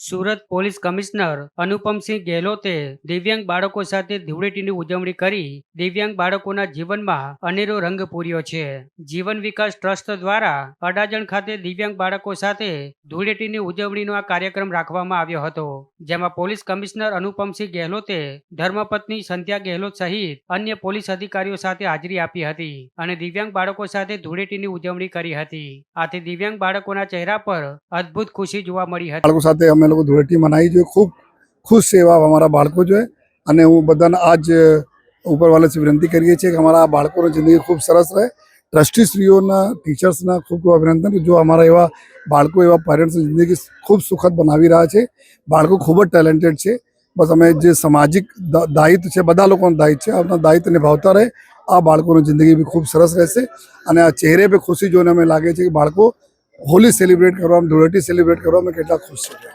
Surat police commissioner Anupamsinh ગેહલોતે દિવ્યાંગ બાળકો સાથે ધૂળેટીની ઉજવણી કરી દિવ્યાંગ બાળકોના જીવનમાં અનેરો રંગ પૂર્યો છે. જીવન વિકાસ ટ્રસ્ટ દ્વારા અડાજણ ખાતે દિવ્યાંગ બાળકો સાથે ધૂળેટીની ઉજવણીનો આ કાર્યક્રમ રાખવામાં આવ્યો હતો, જેમાં પોલીસ કમિશનર અનુપમસિંહ ગેહલોતે ધર્મપત્ની સંધ્યા ગેહલોત સહિત અન્ય પોલીસ અધિકારીઓ સાથે હાજરી આપી હતી અને દિવ્યાંગ બાળકો સાથે ધૂળેટીની ઉજવણી કરી હતી. આથી દિવ્યાંગ બાળકોના ચહેરા પર અદ્ભુત ખુશી જોવા મળી હતી. बाळको साथे અમે લોકો ધૂળેટી મનાવી જોઈએ. ખૂબ ખુશ છે એવા અમારા બાળકો જોઈએ અને હું બધાને આજ ઉપરવાલાથી વિનંતી કરીએ છીએ કે અમારા બાળકોની જિંદગી ખૂબ સરસ રહે. ટ્રસ્ટીશ્રીઓના, ટીચર્સના ખૂબ ખૂબ અભિનંદન. જો અમારા એવા બાળકો, એવા પેરેન્ટ્સની જિંદગી ખૂબ સુખદ બનાવી રહ્યા છે. બાળકો ખૂબ જ ટેલેન્ટેડ છે. બસ અમે જે સામાજિક દાયિત્વ છે, બધા લોકોનું દાયિત્વ છે, આપણા દાયિત્વ નિભાવતા રહે. આ બાળકોની જિંદગી બી ખૂબ સરસ રહેશે અને આ ચહેરે પર ખુશી જોઈને અમે લાગે છે કે બાળકો હોલી સેલિબ્રેટ કરવામાં, ધૂળેટી સેલિબ્રેટ કરવામાં કેટલા ખુશ છે.